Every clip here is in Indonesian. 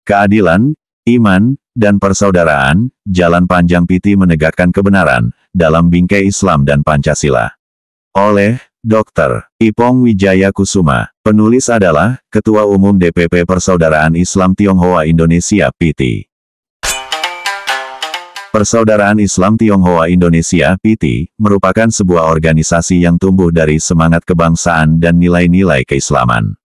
keadilan, iman, dan persaudaraan, jalan panjang PT menegakkan kebenaran, dalam bingkai Islam dan Pancasila. Oleh Dr. Ipong Wijaya Kusuma, penulis adalah Ketua Umum DPP Persaudaraan Islam Tionghoa Indonesia PT. Persaudaraan Islam Tionghoa Indonesia PT, merupakan sebuah organisasi yang tumbuh dari semangat kebangsaan dan nilai-nilai keislaman.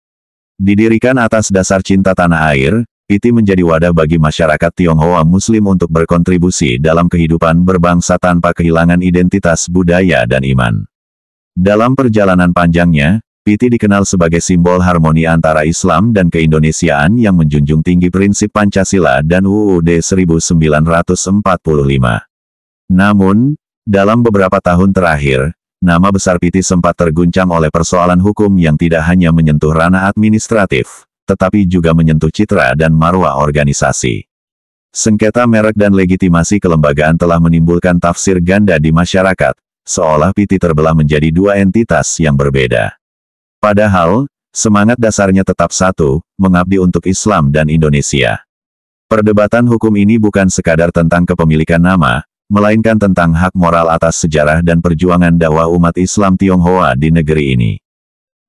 Didirikan atas dasar cinta tanah air, PT menjadi wadah bagi masyarakat Tionghoa Muslim untuk berkontribusi dalam kehidupan berbangsa tanpa kehilangan identitas budaya dan iman. Dalam perjalanan panjangnya, PT dikenal sebagai simbol harmoni antara Islam dan keindonesiaan yang menjunjung tinggi prinsip Pancasila dan UUD 1945. Namun, dalam beberapa tahun terakhir, nama besar PT sempat terguncang oleh persoalan hukum yang tidak hanya menyentuh ranah administratif, tetapi juga menyentuh citra dan marwah organisasi. Sengketa merek dan legitimasi kelembagaan telah menimbulkan tafsir ganda di masyarakat, seolah PT terbelah menjadi dua entitas yang berbeda. Padahal, semangat dasarnya tetap satu, mengabdi untuk Islam dan Indonesia. Perdebatan hukum ini bukan sekadar tentang kepemilikan nama, melainkan tentang hak moral atas sejarah dan perjuangan dakwah umat Islam Tionghoa di negeri ini.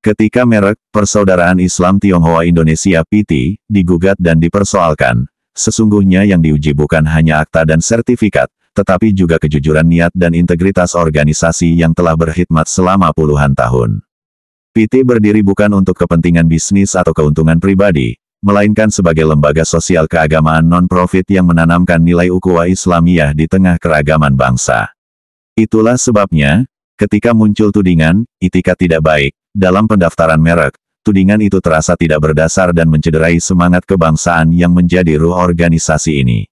Ketika merek Persaudaraan Islam Tionghoa Indonesia PT digugat dan dipersoalkan, sesungguhnya yang diuji bukan hanya akta dan sertifikat, tetapi juga kejujuran niat dan integritas organisasi yang telah berkhidmat selama puluhan tahun. PT berdiri bukan untuk kepentingan bisnis atau keuntungan pribadi, melainkan sebagai lembaga sosial keagamaan non-profit yang menanamkan nilai ukhuwah Islamiyah di tengah keragaman bangsa. Itulah sebabnya, ketika muncul tudingan, itikat tidak baik, dalam pendaftaran merek, tudingan itu terasa tidak berdasar dan mencederai semangat kebangsaan yang menjadi ruh organisasi ini.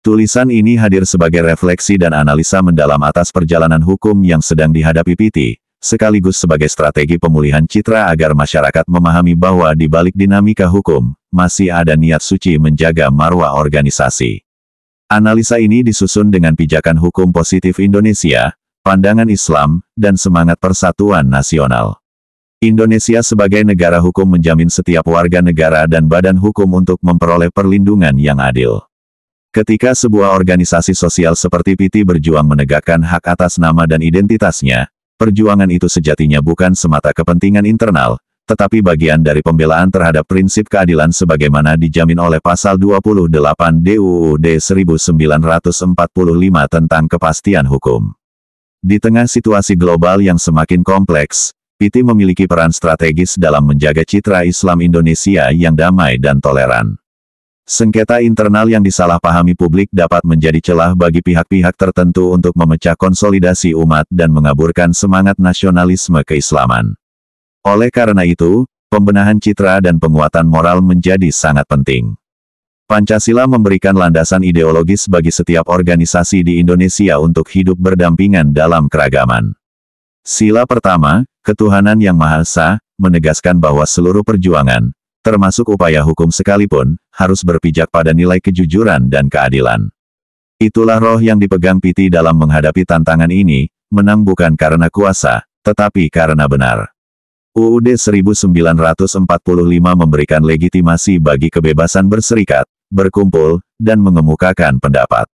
Tulisan ini hadir sebagai refleksi dan analisa mendalam atas perjalanan hukum yang sedang dihadapi PT, sekaligus sebagai strategi pemulihan citra agar masyarakat memahami bahwa di balik dinamika hukum, masih ada niat suci menjaga marwah organisasi. Analisa ini disusun dengan pijakan hukum positif Indonesia, pandangan Islam, dan semangat persatuan nasional. Indonesia sebagai negara hukum menjamin setiap warga negara dan badan hukum untuk memperoleh perlindungan yang adil. Ketika sebuah organisasi sosial seperti PT berjuang menegakkan hak atas nama dan identitasnya, perjuangan itu sejatinya bukan semata kepentingan internal, tetapi bagian dari pembelaan terhadap prinsip keadilan sebagaimana dijamin oleh Pasal 28 DUUD 1945 tentang kepastian hukum. Di tengah situasi global yang semakin kompleks, PT memiliki peran strategis dalam menjaga citra Islam Indonesia yang damai dan toleran. Sengketa internal yang disalahpahami publik dapat menjadi celah bagi pihak-pihak tertentu untuk memecah konsolidasi umat dan mengaburkan semangat nasionalisme keislaman. Oleh karena itu, pembenahan citra dan penguatan moral menjadi sangat penting. Pancasila memberikan landasan ideologis bagi setiap organisasi di Indonesia untuk hidup berdampingan dalam keragaman. Sila pertama, ketuhanan yang Maha Esa, menegaskan bahwa seluruh perjuangan, termasuk upaya hukum sekalipun, harus berpijak pada nilai kejujuran dan keadilan. Itulah roh yang dipegang PT dalam menghadapi tantangan ini, menang bukan karena kuasa, tetapi karena benar. UUD 1945 memberikan legitimasi bagi kebebasan berserikat, berkumpul, dan mengemukakan pendapat.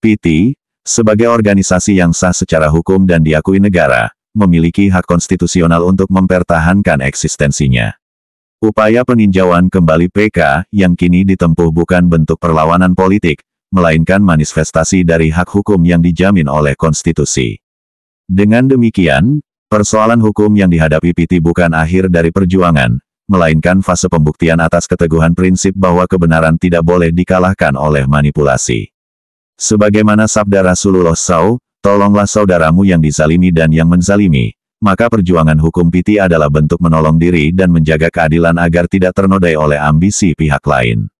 PT, sebagai organisasi yang sah secara hukum dan diakui negara, memiliki hak konstitusional untuk mempertahankan eksistensinya. Upaya peninjauan kembali PK, yang kini ditempuh bukan bentuk perlawanan politik, melainkan manifestasi dari hak hukum yang dijamin oleh konstitusi. Dengan demikian, persoalan hukum yang dihadapi PT bukan akhir dari perjuangan, melainkan fase pembuktian atas keteguhan prinsip bahwa kebenaran tidak boleh dikalahkan oleh manipulasi. Sebagaimana sabda Rasulullah SAW, tolonglah saudaramu yang dizalimi dan yang menzalimi, maka perjuangan hukum PT adalah bentuk menolong diri dan menjaga keadilan agar tidak ternodai oleh ambisi pihak lain.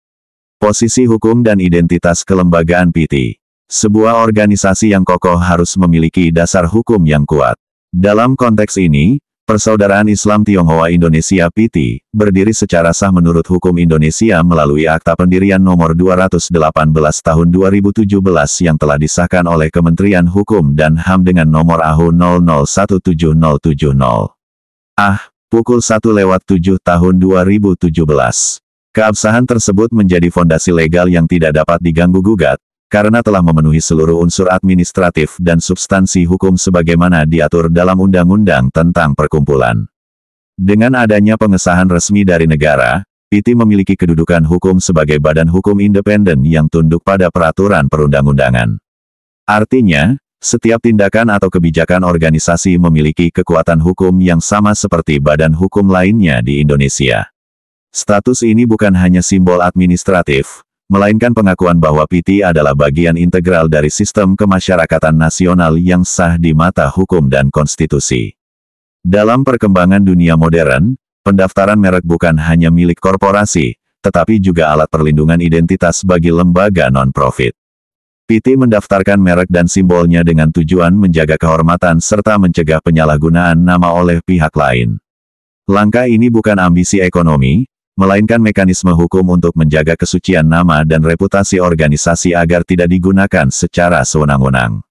Posisi hukum dan identitas kelembagaan PT. Sebuah organisasi yang kokoh harus memiliki dasar hukum yang kuat. Dalam konteks ini, Persaudaraan Islam Tionghoa Indonesia PT, berdiri secara sah menurut hukum Indonesia melalui Akta Pendirian Nomor 218 Tahun 2017 yang telah disahkan oleh Kementerian Hukum dan HAM dengan nomor AHU 00177070. Pukul 1:07 tahun 2017. Keabsahan tersebut menjadi fondasi legal yang tidak dapat diganggu-gugat, karena telah memenuhi seluruh unsur administratif dan substansi hukum sebagaimana diatur dalam Undang-Undang tentang Perkumpulan. Dengan adanya pengesahan resmi dari negara, PT memiliki kedudukan hukum sebagai badan hukum independen yang tunduk pada peraturan perundang-undangan. Artinya, setiap tindakan atau kebijakan organisasi memiliki kekuatan hukum yang sama seperti badan hukum lainnya di Indonesia. Status ini bukan hanya simbol administratif, melainkan pengakuan bahwa PT adalah bagian integral dari sistem kemasyarakatan nasional yang sah di mata hukum dan konstitusi. Dalam perkembangan dunia modern, pendaftaran merek bukan hanya milik korporasi, tetapi juga alat perlindungan identitas bagi lembaga non-profit. PT mendaftarkan merek dan simbolnya dengan tujuan menjaga kehormatan serta mencegah penyalahgunaan nama oleh pihak lain. Langkah ini bukan ambisi ekonomi, melainkan mekanisme hukum untuk menjaga kesucian nama dan reputasi organisasi agar tidak digunakan secara sewenang-wenang.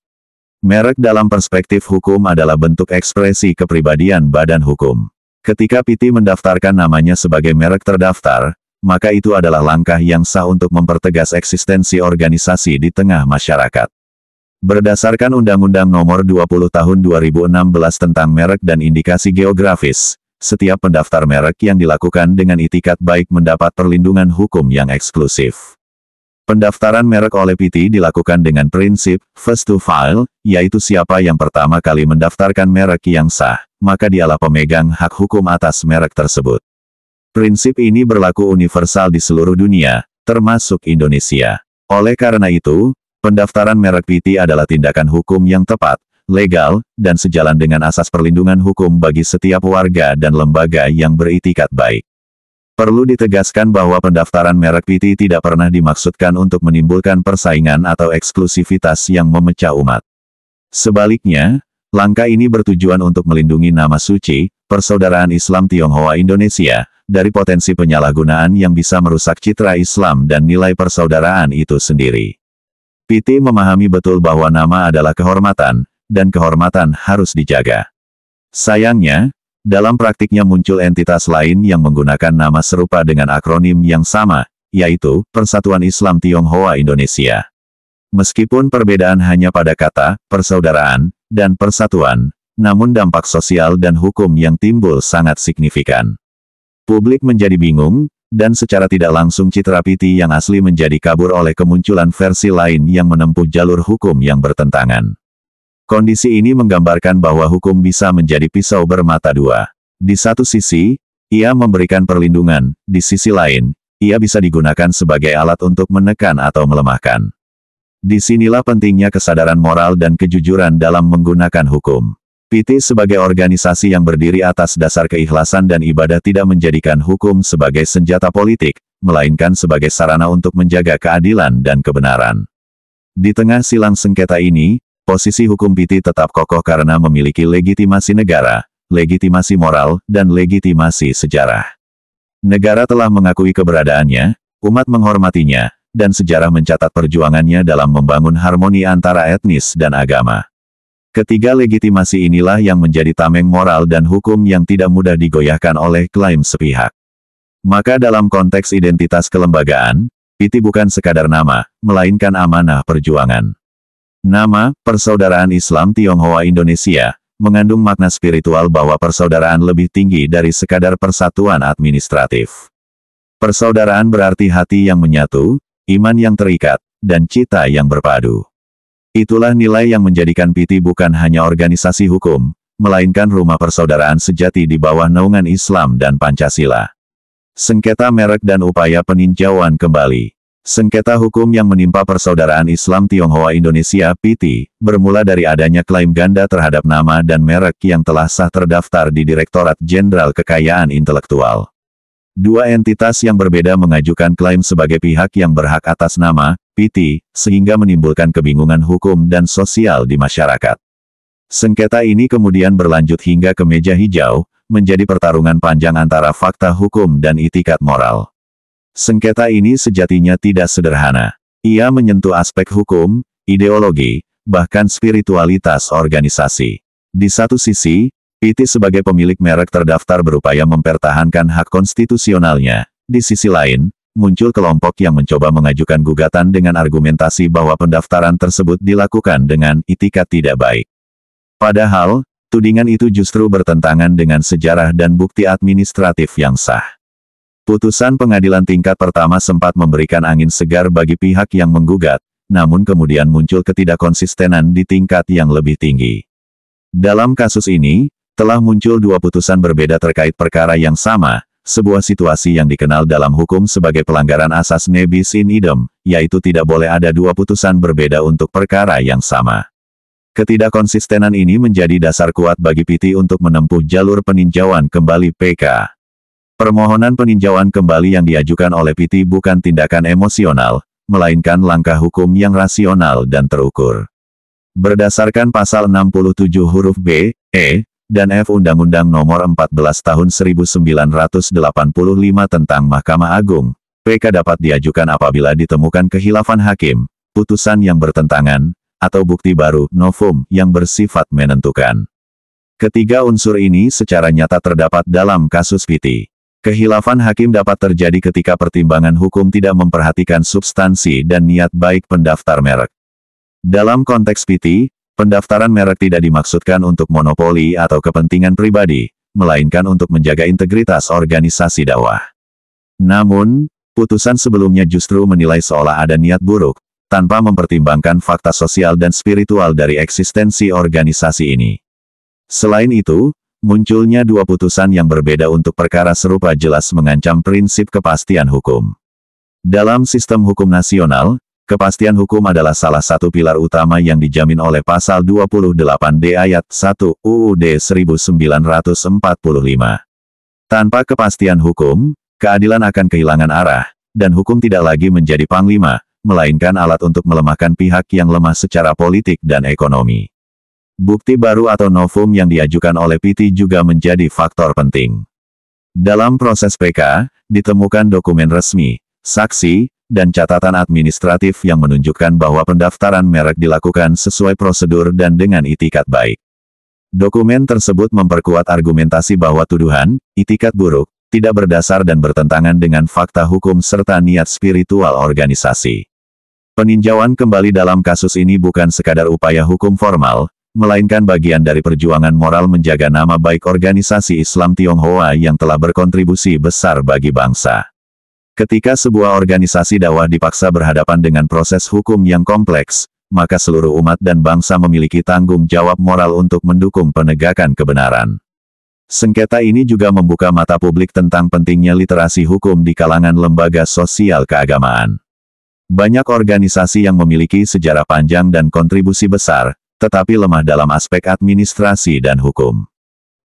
Merek dalam perspektif hukum adalah bentuk ekspresi kepribadian badan hukum. Ketika PT mendaftarkan namanya sebagai merek terdaftar, maka itu adalah langkah yang sah untuk mempertegas eksistensi organisasi di tengah masyarakat. Berdasarkan Undang-Undang Nomor 20 Tahun 2016 tentang Merek dan Indikasi Geografis, setiap pendaftar merek yang dilakukan dengan itikat baik mendapat perlindungan hukum yang eksklusif. Pendaftaran merek oleh PT dilakukan dengan prinsip first to file, yaitu siapa yang pertama kali mendaftarkan merek yang sah, maka dialah pemegang hak hukum atas merek tersebut. Prinsip ini berlaku universal di seluruh dunia, termasuk Indonesia. Oleh karena itu, pendaftaran merek PT adalah tindakan hukum yang tepat, legal, dan sejalan dengan asas perlindungan hukum bagi setiap warga dan lembaga yang beritikat baik. Perlu ditegaskan bahwa pendaftaran merek PT tidak pernah dimaksudkan untuk menimbulkan persaingan atau eksklusivitas yang memecah umat. Sebaliknya, langkah ini bertujuan untuk melindungi nama suci, Persaudaraan Islam Tionghoa Indonesia, dari potensi penyalahgunaan yang bisa merusak citra Islam dan nilai persaudaraan itu sendiri. PT memahami betul bahwa nama adalah kehormatan, dan kehormatan harus dijaga. Sayangnya, dalam praktiknya muncul entitas lain yang menggunakan nama serupa dengan akronim yang sama, yaitu Persatuan Islam Tionghoa Indonesia. Meskipun perbedaan hanya pada kata, persaudaraan, dan persatuan, namun dampak sosial dan hukum yang timbul sangat signifikan. Publik menjadi bingung, dan secara tidak langsung citra PT yang asli menjadi kabur oleh kemunculan versi lain yang menempuh jalur hukum yang bertentangan. Kondisi ini menggambarkan bahwa hukum bisa menjadi pisau bermata dua. Di satu sisi, ia memberikan perlindungan, di sisi lain, ia bisa digunakan sebagai alat untuk menekan atau melemahkan. Disinilah pentingnya kesadaran moral dan kejujuran dalam menggunakan hukum. PT sebagai organisasi yang berdiri atas dasar keikhlasan dan ibadah tidak menjadikan hukum sebagai senjata politik, melainkan sebagai sarana untuk menjaga keadilan dan kebenaran. Di tengah silang sengketa ini, posisi hukum PT tetap kokoh karena memiliki legitimasi negara, legitimasi moral, dan legitimasi sejarah. Negara telah mengakui keberadaannya, umat menghormatinya, dan sejarah mencatat perjuangannya dalam membangun harmoni antara etnis dan agama. Ketiga legitimasi inilah yang menjadi tameng moral dan hukum yang tidak mudah digoyahkan oleh klaim sepihak. Maka dalam konteks identitas kelembagaan, PT bukan sekadar nama, melainkan amanah perjuangan. Nama, Persaudaraan Islam Tionghoa Indonesia, mengandung makna spiritual bahwa persaudaraan lebih tinggi dari sekadar persatuan administratif. Persaudaraan berarti hati yang menyatu, iman yang terikat, dan cita yang berpadu. Itulah nilai yang menjadikan PT bukan hanya organisasi hukum, melainkan rumah persaudaraan sejati di bawah naungan Islam dan Pancasila. Sengketa merek dan upaya peninjauan kembali. Sengketa hukum yang menimpa Persaudaraan Islam Tionghoa Indonesia (PT) bermula dari adanya klaim ganda terhadap nama dan merek yang telah sah terdaftar di Direktorat Jenderal Kekayaan Intelektual. Dua entitas yang berbeda mengajukan klaim sebagai pihak yang berhak atas nama PT, sehingga menimbulkan kebingungan hukum dan sosial di masyarakat. Sengketa ini kemudian berlanjut hingga ke meja hijau, menjadi pertarungan panjang antara fakta hukum dan itikat moral. Sengketa ini sejatinya tidak sederhana. Ia menyentuh aspek hukum, ideologi, bahkan spiritualitas organisasi. Di satu sisi, PT sebagai pemilik merek terdaftar berupaya mempertahankan hak konstitusionalnya. Di sisi lain, muncul kelompok yang mencoba mengajukan gugatan dengan argumentasi bahwa pendaftaran tersebut dilakukan dengan itikat tidak baik. Padahal, tudingan itu justru bertentangan dengan sejarah dan bukti administratif yang sah. Putusan pengadilan tingkat pertama sempat memberikan angin segar bagi pihak yang menggugat, namun kemudian muncul ketidakkonsistenan di tingkat yang lebih tinggi. Dalam kasus ini, telah muncul dua putusan berbeda terkait perkara yang sama, sebuah situasi yang dikenal dalam hukum sebagai pelanggaran asas ne bis in idem, yaitu tidak boleh ada dua putusan berbeda untuk perkara yang sama. Ketidakkonsistenan ini menjadi dasar kuat bagi PT untuk menempuh jalur peninjauan kembali PK. Permohonan peninjauan kembali yang diajukan oleh PT bukan tindakan emosional, melainkan langkah hukum yang rasional dan terukur. Berdasarkan pasal 67 huruf B, E, dan F Undang-Undang Nomor 14 Tahun 1985 tentang Mahkamah Agung, PK dapat diajukan apabila ditemukan khilafan hakim, putusan yang bertentangan, atau bukti baru, novum, yang bersifat menentukan. Ketiga unsur ini secara nyata terdapat dalam kasus PT. Khilafan hakim dapat terjadi ketika pertimbangan hukum tidak memperhatikan substansi dan niat baik pendaftar merek. Dalam konteks PT, pendaftaran merek tidak dimaksudkan untuk monopoli atau kepentingan pribadi, melainkan untuk menjaga integritas organisasi dakwah. Namun, putusan sebelumnya justru menilai seolah ada niat buruk, tanpa mempertimbangkan fakta sosial dan spiritual dari eksistensi organisasi ini. Selain itu, munculnya dua putusan yang berbeda untuk perkara serupa jelas mengancam prinsip kepastian hukum. Dalam sistem hukum nasional, kepastian hukum adalah salah satu pilar utama yang dijamin oleh Pasal 28D ayat 1 UUD 1945. Tanpa kepastian hukum, keadilan akan kehilangan arah, dan hukum tidak lagi menjadi panglima, melainkan alat untuk melemahkan pihak yang lemah secara politik dan ekonomi. Bukti baru atau novum yang diajukan oleh PT juga menjadi faktor penting. Dalam proses PK, ditemukan dokumen resmi, saksi, dan catatan administratif yang menunjukkan bahwa pendaftaran merek dilakukan sesuai prosedur dan dengan itikat baik. Dokumen tersebut memperkuat argumentasi bahwa tuduhan, itikat buruk, tidak berdasar dan bertentangan dengan fakta hukum serta niat spiritual organisasi. Peninjauan kembali dalam kasus ini bukan sekadar upaya hukum formal, melainkan bagian dari perjuangan moral menjaga nama baik organisasi Islam Tionghoa yang telah berkontribusi besar bagi bangsa. Ketika sebuah organisasi dakwah dipaksa berhadapan dengan proses hukum yang kompleks, maka seluruh umat dan bangsa memiliki tanggung jawab moral untuk mendukung penegakan kebenaran. Sengketa ini juga membuka mata publik tentang pentingnya literasi hukum di kalangan lembaga sosial keagamaan. Banyak organisasi yang memiliki sejarah panjang dan kontribusi besar, tetapi lemah dalam aspek administrasi dan hukum.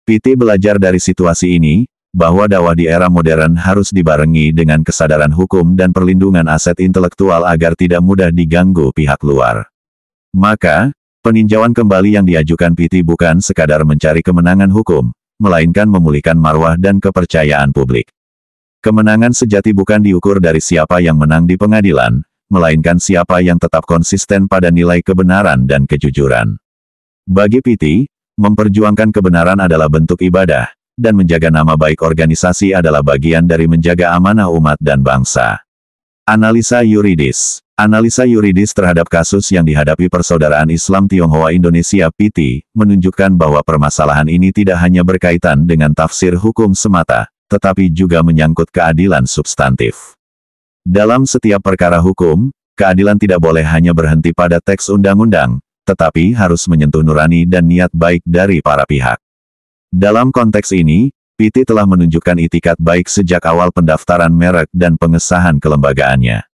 PT belajar dari situasi ini, bahwa dakwah di era modern harus dibarengi dengan kesadaran hukum dan perlindungan aset intelektual agar tidak mudah diganggu pihak luar. Maka, peninjauan kembali yang diajukan PT bukan sekadar mencari kemenangan hukum, melainkan memulihkan marwah dan kepercayaan publik. Kemenangan sejati bukan diukur dari siapa yang menang di pengadilan, melainkan siapa yang tetap konsisten pada nilai kebenaran dan kejujuran. Bagi PT, memperjuangkan kebenaran adalah bentuk ibadah, dan menjaga nama baik organisasi adalah bagian dari menjaga amanah umat dan bangsa. Analisa yuridis. Analisa yuridis terhadap kasus yang dihadapi Persaudaraan Islam Tionghoa Indonesia PT, menunjukkan bahwa permasalahan ini tidak hanya berkaitan dengan tafsir hukum semata, tetapi juga menyangkut keadilan substantif. Dalam setiap perkara hukum, keadilan tidak boleh hanya berhenti pada teks undang-undang, tetapi harus menyentuh nurani dan niat baik dari para pihak. Dalam konteks ini, PT telah menunjukkan itikat baik sejak awal pendaftaran merek dan pengesahan kelembagaannya.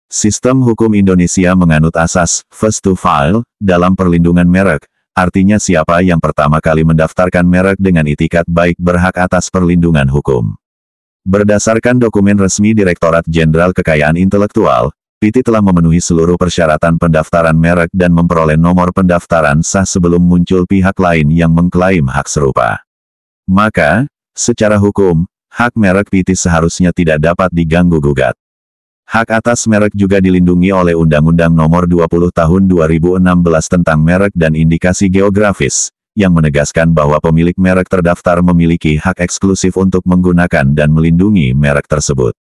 Sistem hukum Indonesia menganut asas first to file dalam perlindungan merek, artinya siapa yang pertama kali mendaftarkan merek dengan itikat baik berhak atas perlindungan hukum. Berdasarkan dokumen resmi Direktorat Jenderal Kekayaan Intelektual, PT telah memenuhi seluruh persyaratan pendaftaran merek dan memperoleh nomor pendaftaran sah sebelum muncul pihak lain yang mengklaim hak serupa. Maka, secara hukum, hak merek PT seharusnya tidak dapat diganggu-gugat. Hak atas merek juga dilindungi oleh Undang-Undang Nomor 20 Tahun 2016 tentang merek dan indikasi geografis, yang menegaskan bahwa pemilik merek terdaftar memiliki hak eksklusif untuk menggunakan dan melindungi merek tersebut.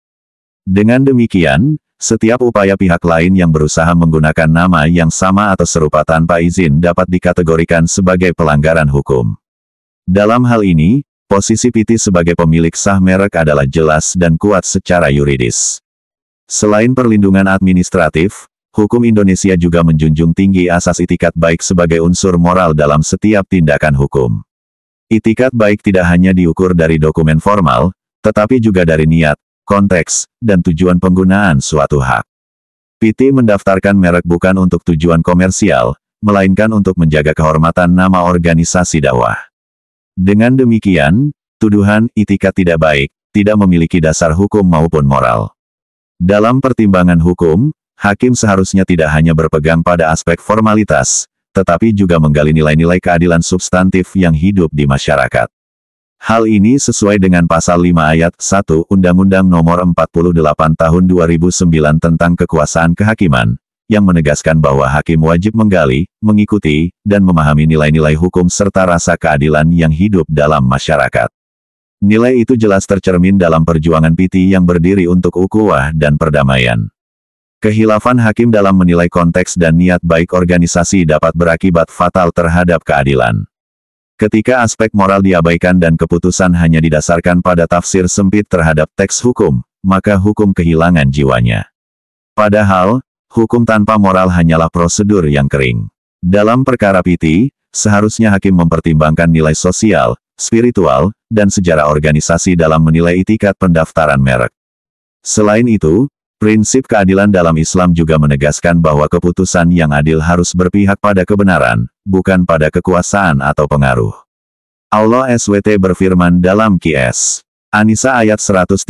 Dengan demikian, setiap upaya pihak lain yang berusaha menggunakan nama yang sama atau serupa tanpa izin dapat dikategorikan sebagai pelanggaran hukum. Dalam hal ini, posisi PT sebagai pemilik sah merek adalah jelas dan kuat secara yuridis. Selain perlindungan administratif, hukum Indonesia juga menjunjung tinggi asas itikat baik sebagai unsur moral dalam setiap tindakan hukum. Itikat baik tidak hanya diukur dari dokumen formal, tetapi juga dari niat, konteks, dan tujuan penggunaan suatu hak. PT mendaftarkan merek bukan untuk tujuan komersial, melainkan untuk menjaga kehormatan nama organisasi dakwah. Dengan demikian, tuduhan itikat tidak baik tidak memiliki dasar hukum maupun moral. Dalam pertimbangan hukum, hakim seharusnya tidak hanya berpegang pada aspek formalitas, tetapi juga menggali nilai-nilai keadilan substantif yang hidup di masyarakat. Hal ini sesuai dengan Pasal 5 Ayat 1 Undang-Undang Nomor 48 Tahun 2009 tentang Kekuasaan Kehakiman, yang menegaskan bahwa hakim wajib menggali, mengikuti, dan memahami nilai-nilai hukum serta rasa keadilan yang hidup dalam masyarakat. Nilai itu jelas tercermin dalam perjuangan PT yang berdiri untuk ukhuwah dan perdamaian. Kehilafan hakim dalam menilai konteks dan niat baik organisasi dapat berakibat fatal terhadap keadilan. Ketika aspek moral diabaikan dan keputusan hanya didasarkan pada tafsir sempit terhadap teks hukum, maka hukum kehilangan jiwanya. Padahal, hukum tanpa moral hanyalah prosedur yang kering. Dalam perkara PT, seharusnya hakim mempertimbangkan nilai sosial, spiritual, dan sejarah organisasi dalam menilai itikat pendaftaran merek. Selain itu, prinsip keadilan dalam Islam juga menegaskan bahwa keputusan yang adil harus berpihak pada kebenaran, bukan pada kekuasaan atau pengaruh. Allah SWT berfirman dalam Qs. An-Nisa ayat 135,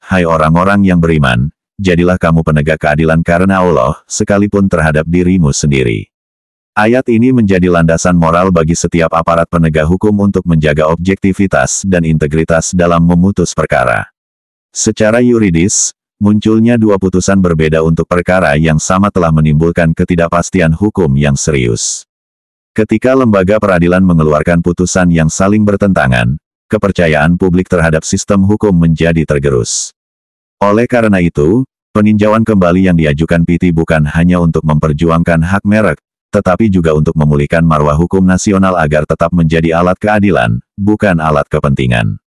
Hai orang-orang yang beriman, jadilah kamu penegak keadilan karena Allah, sekalipun terhadap dirimu sendiri. Ayat ini menjadi landasan moral bagi setiap aparat penegak hukum untuk menjaga objektivitas dan integritas dalam memutus perkara. Secara yuridis, munculnya dua putusan berbeda untuk perkara yang sama telah menimbulkan ketidakpastian hukum yang serius. Ketika lembaga peradilan mengeluarkan putusan yang saling bertentangan, kepercayaan publik terhadap sistem hukum menjadi tergerus. Oleh karena itu, peninjauan kembali yang diajukan PT bukan hanya untuk memperjuangkan hak merek, tetapi juga untuk memulihkan marwah hukum nasional agar tetap menjadi alat keadilan, bukan alat kepentingan.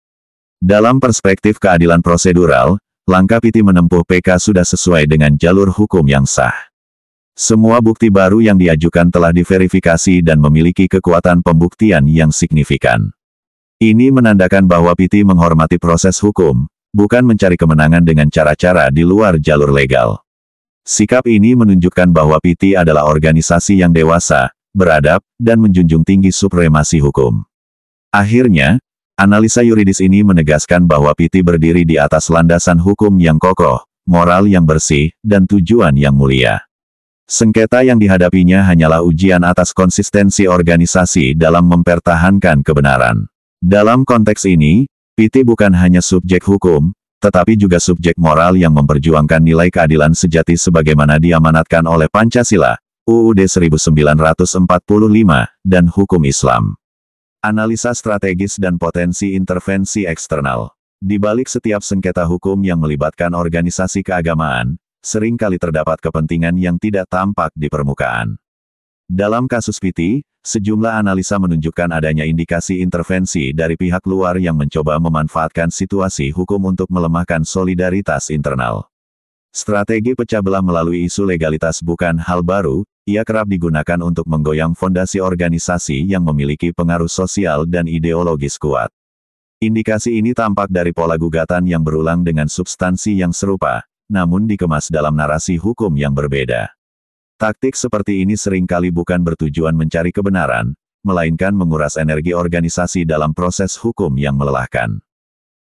Dalam perspektif keadilan prosedural, langkah PT menempuh PK sudah sesuai dengan jalur hukum yang sah. Semua bukti baru yang diajukan telah diverifikasi dan memiliki kekuatan pembuktian yang signifikan. Ini menandakan bahwa PT menghormati proses hukum, bukan mencari kemenangan dengan cara-cara di luar jalur legal. Sikap ini menunjukkan bahwa PT adalah organisasi yang dewasa, beradab, dan menjunjung tinggi supremasi hukum. Akhirnya, analisa yuridis ini menegaskan bahwa PT berdiri di atas landasan hukum yang kokoh, moral yang bersih, dan tujuan yang mulia. Sengketa yang dihadapinya hanyalah ujian atas konsistensi organisasi dalam mempertahankan kebenaran. Dalam konteks ini, PT bukan hanya subjek hukum, tetapi juga subjek moral yang memperjuangkan nilai keadilan sejati sebagaimana diamanatkan oleh Pancasila, UUD 1945, dan hukum Islam. Analisa strategis dan potensi intervensi eksternal. Di balik setiap sengketa hukum yang melibatkan organisasi keagamaan, seringkali terdapat kepentingan yang tidak tampak di permukaan. Dalam kasus PT, sejumlah analisa menunjukkan adanya indikasi intervensi dari pihak luar yang mencoba memanfaatkan situasi hukum untuk melemahkan solidaritas internal. Strategi pecah belah melalui isu legalitas bukan hal baru, ia kerap digunakan untuk menggoyang fondasi organisasi yang memiliki pengaruh sosial dan ideologis kuat. Indikasi ini tampak dari pola gugatan yang berulang dengan substansi yang serupa, namun dikemas dalam narasi hukum yang berbeda. Taktik seperti ini seringkali bukan bertujuan mencari kebenaran, melainkan menguras energi organisasi dalam proses hukum yang melelahkan.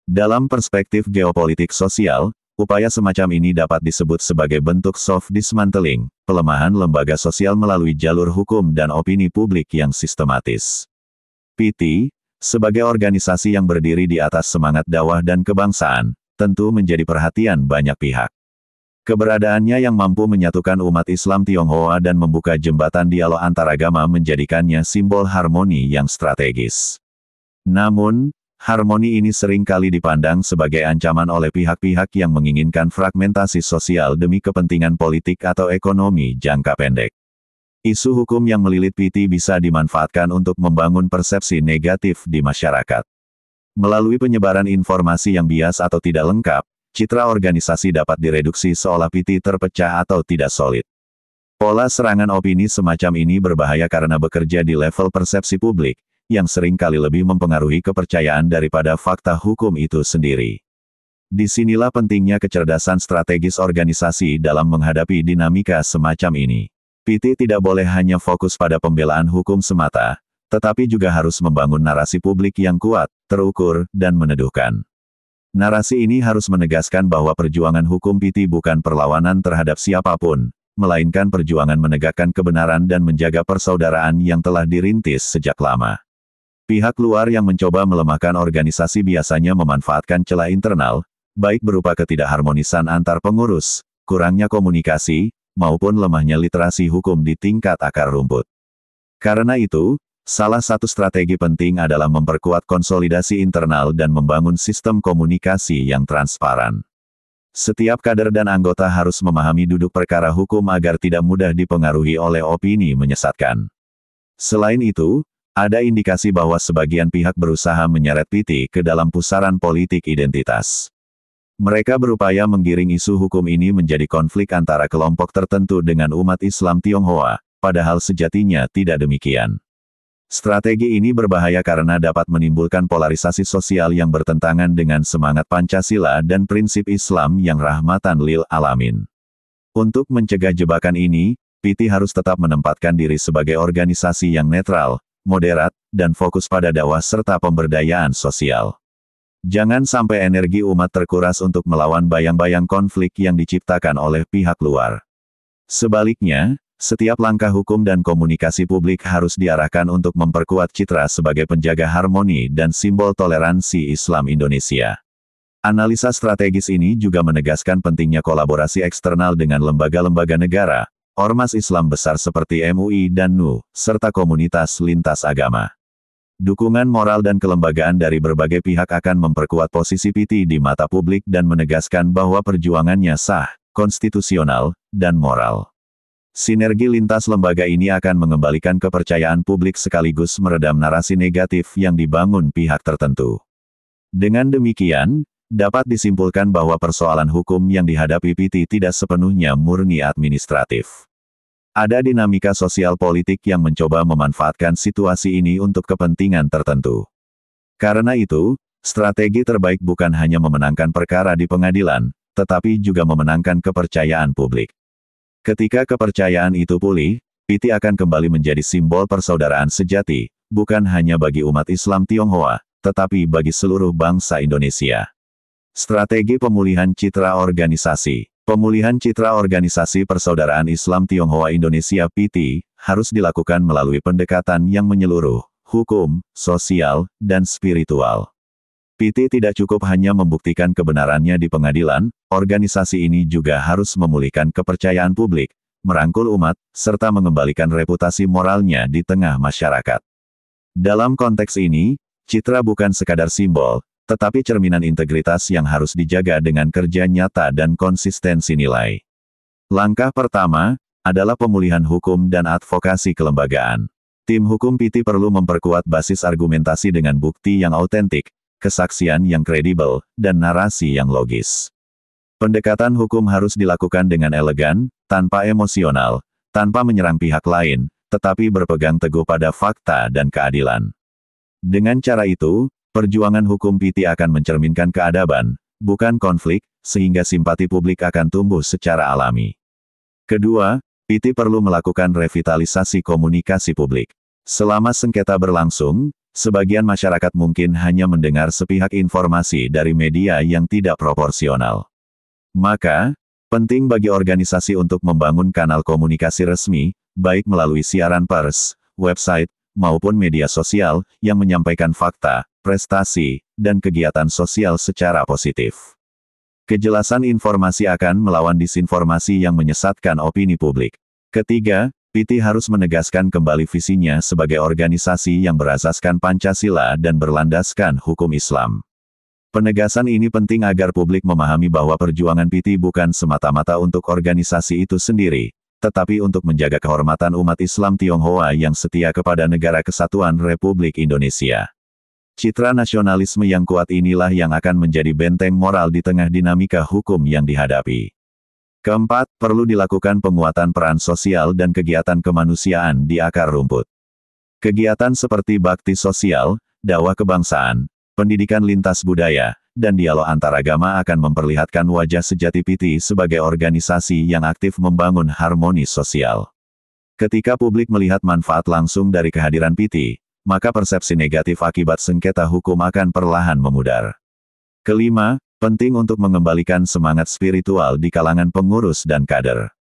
Dalam perspektif geopolitik sosial, upaya semacam ini dapat disebut sebagai bentuk soft dismantling, pelemahan lembaga sosial melalui jalur hukum dan opini publik yang sistematis. PT, sebagai organisasi yang berdiri di atas semangat dakwah dan kebangsaan, tentu menjadi perhatian banyak pihak. Keberadaannya yang mampu menyatukan umat Islam Tionghoa dan membuka jembatan dialog antaragama menjadikannya simbol harmoni yang strategis. Namun, Harmoni ini sering kali dipandang sebagai ancaman oleh pihak-pihak yang menginginkan fragmentasi sosial demi kepentingan politik atau ekonomi jangka pendek. Isu hukum yang melilit PT bisa dimanfaatkan untuk membangun persepsi negatif di masyarakat. Melalui penyebaran informasi yang bias atau tidak lengkap, citra organisasi dapat direduksi seolah PT terpecah atau tidak solid. Pola serangan opini semacam ini berbahaya karena bekerja di level persepsi publik, yang sering kali lebih mempengaruhi kepercayaan daripada fakta hukum itu sendiri. Disinilah pentingnya kecerdasan strategis organisasi dalam menghadapi dinamika semacam ini. PT tidak boleh hanya fokus pada pembelaan hukum semata, tetapi juga harus membangun narasi publik yang kuat, terukur, dan meneduhkan. Narasi ini harus menegaskan bahwa perjuangan hukum PT bukan perlawanan terhadap siapapun, melainkan perjuangan menegakkan kebenaran dan menjaga persaudaraan yang telah dirintis sejak lama. Pihak luar yang mencoba melemahkan organisasi biasanya memanfaatkan celah internal, baik berupa ketidakharmonisan antar pengurus, kurangnya komunikasi, maupun lemahnya literasi hukum di tingkat akar rumput. Karena itu, salah satu strategi penting adalah memperkuat konsolidasi internal dan membangun sistem komunikasi yang transparan. Setiap kader dan anggota harus memahami duduk perkara hukum agar tidak mudah dipengaruhi oleh opini menyesatkan. Selain itu, ada indikasi bahwa sebagian pihak berusaha menyeret PT ke dalam pusaran politik identitas. Mereka berupaya menggiring isu hukum ini menjadi konflik antara kelompok tertentu dengan umat Islam Tionghoa, padahal sejatinya tidak demikian. Strategi ini berbahaya karena dapat menimbulkan polarisasi sosial yang bertentangan dengan semangat Pancasila dan prinsip Islam yang rahmatan lil alamin. Untuk mencegah jebakan ini, PT harus tetap menempatkan diri sebagai organisasi yang netral, moderat, dan fokus pada dakwah serta pemberdayaan sosial. Jangan sampai energi umat terkuras untuk melawan bayang-bayang konflik yang diciptakan oleh pihak luar. Sebaliknya, setiap langkah hukum dan komunikasi publik harus diarahkan untuk memperkuat citra sebagai penjaga harmoni dan simbol toleransi Islam Indonesia. Analisa strategis ini juga menegaskan pentingnya kolaborasi eksternal dengan lembaga-lembaga negara, ormas Islam besar seperti MUI dan NU, serta komunitas lintas agama. Dukungan moral dan kelembagaan dari berbagai pihak akan memperkuat posisi PT di mata publik dan menegaskan bahwa perjuangannya sah, konstitusional, dan moral. Sinergi lintas lembaga ini akan mengembalikan kepercayaan publik sekaligus meredam narasi negatif yang dibangun pihak tertentu. Dengan demikian, dapat disimpulkan bahwa persoalan hukum yang dihadapi PT tidak sepenuhnya murni administratif. Ada dinamika sosial politik yang mencoba memanfaatkan situasi ini untuk kepentingan tertentu. Karena itu, strategi terbaik bukan hanya memenangkan perkara di pengadilan, tetapi juga memenangkan kepercayaan publik. Ketika kepercayaan itu pulih, PT akan kembali menjadi simbol persaudaraan sejati, bukan hanya bagi umat Islam Tionghoa, tetapi bagi seluruh bangsa Indonesia. Strategi pemulihan citra organisasi. Pemulihan citra organisasi Persaudaraan Islam Tionghoa Indonesia PT, harus dilakukan melalui pendekatan yang menyeluruh, hukum, sosial, dan spiritual. PT tidak cukup hanya membuktikan kebenarannya di pengadilan, organisasi ini juga harus memulihkan kepercayaan publik, merangkul umat, serta mengembalikan reputasi moralnya di tengah masyarakat. Dalam konteks ini, citra bukan sekadar simbol, tetapi cerminan integritas yang harus dijaga dengan kerja nyata dan konsistensi nilai. Langkah pertama, adalah pemulihan hukum dan advokasi kelembagaan. Tim hukum PT perlu memperkuat basis argumentasi dengan bukti yang autentik, kesaksian yang kredibel, dan narasi yang logis. Pendekatan hukum harus dilakukan dengan elegan, tanpa emosional, tanpa menyerang pihak lain, tetapi berpegang teguh pada fakta dan keadilan. Dengan cara itu, perjuangan hukum PT akan mencerminkan keadaban, bukan konflik, sehingga simpati publik akan tumbuh secara alami. Kedua, PT perlu melakukan revitalisasi komunikasi publik. Selama sengketa berlangsung, sebagian masyarakat mungkin hanya mendengar sepihak informasi dari media yang tidak proporsional. Maka, penting bagi organisasi untuk membangun kanal komunikasi resmi, baik melalui siaran pers, website, maupun media sosial, yang menyampaikan fakta, prestasi, dan kegiatan sosial secara positif. Kejelasan informasi akan melawan disinformasi yang menyesatkan opini publik. Ketiga, PT harus menegaskan kembali visinya sebagai organisasi yang berasaskan Pancasila dan berlandaskan hukum Islam. Penegasan ini penting agar publik memahami bahwa perjuangan PT bukan semata-mata untuk organisasi itu sendiri, tetapi untuk menjaga kehormatan umat Islam Tionghoa yang setia kepada Negara Kesatuan Republik Indonesia. Citra nasionalisme yang kuat inilah yang akan menjadi benteng moral di tengah dinamika hukum yang dihadapi. Keempat, perlu dilakukan penguatan peran sosial dan kegiatan kemanusiaan di akar rumput. Kegiatan seperti bakti sosial, dakwah kebangsaan, pendidikan lintas budaya, dan dialog antaragama akan memperlihatkan wajah sejati PT sebagai organisasi yang aktif membangun harmoni sosial. Ketika publik melihat manfaat langsung dari kehadiran PT, maka persepsi negatif akibat sengketa hukum akan perlahan memudar. Kelima, penting untuk mengembalikan semangat spiritual di kalangan pengurus dan kader.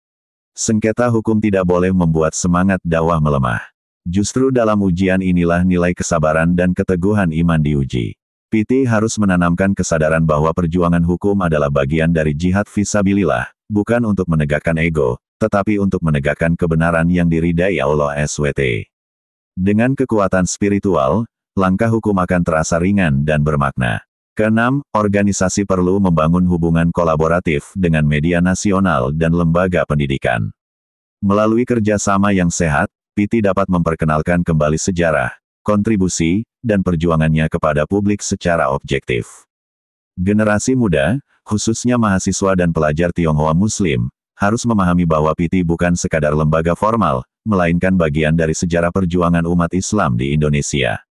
Sengketa hukum tidak boleh membuat semangat dakwah melemah. Justru dalam ujian inilah nilai kesabaran dan keteguhan iman diuji. PT harus menanamkan kesadaran bahwa perjuangan hukum adalah bagian dari jihad fisabilillah, bukan untuk menegakkan ego, tetapi untuk menegakkan kebenaran yang diridai Allah SWT. Dengan kekuatan spiritual, langkah hukum akan terasa ringan dan bermakna. Keenam, organisasi perlu membangun hubungan kolaboratif dengan media nasional dan lembaga pendidikan. Melalui kerjasama yang sehat, PT dapat memperkenalkan kembali sejarah, kontribusi, dan perjuangannya kepada publik secara objektif. Generasi muda, khususnya mahasiswa dan pelajar Tionghoa Muslim, harus memahami bahwa PT bukan sekadar lembaga formal, melainkan bagian dari sejarah perjuangan umat Islam di Indonesia.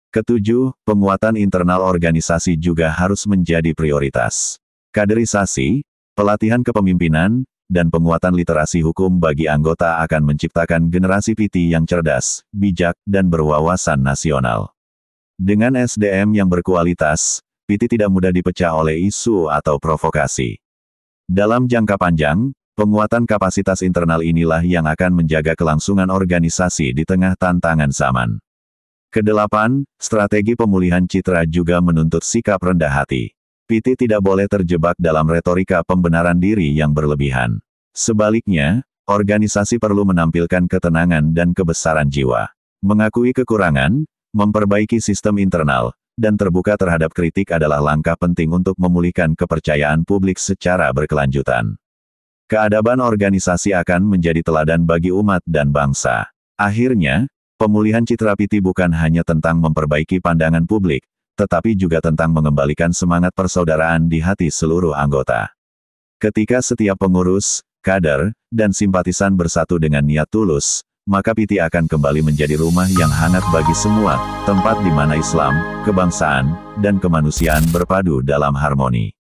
Ketujuh, penguatan internal organisasi juga harus menjadi prioritas. Kaderisasi, pelatihan kepemimpinan, dan penguatan literasi hukum bagi anggota akan menciptakan generasi PT yang cerdas, bijak, dan berwawasan nasional. Dengan SDM yang berkualitas, PT tidak mudah dipecah oleh isu atau provokasi. Dalam jangka panjang, penguatan kapasitas internal inilah yang akan menjaga kelangsungan organisasi di tengah tantangan zaman. Kedelapan, strategi pemulihan citra juga menuntut sikap rendah hati. PT tidak boleh terjebak dalam retorika pembenaran diri yang berlebihan. Sebaliknya, organisasi perlu menampilkan ketenangan dan kebesaran jiwa. Mengakui kekurangan, memperbaiki sistem internal, dan terbuka terhadap kritik adalah langkah penting untuk memulihkan kepercayaan publik secara berkelanjutan. Keadaban organisasi akan menjadi teladan bagi umat dan bangsa. Akhirnya, pemulihan citra PT bukan hanya tentang memperbaiki pandangan publik, tetapi juga tentang mengembalikan semangat persaudaraan di hati seluruh anggota. Ketika setiap pengurus, kader, dan simpatisan bersatu dengan niat tulus, maka PT akan kembali menjadi rumah yang hangat bagi semua, tempat di mana Islam, kebangsaan, dan kemanusiaan berpadu dalam harmoni.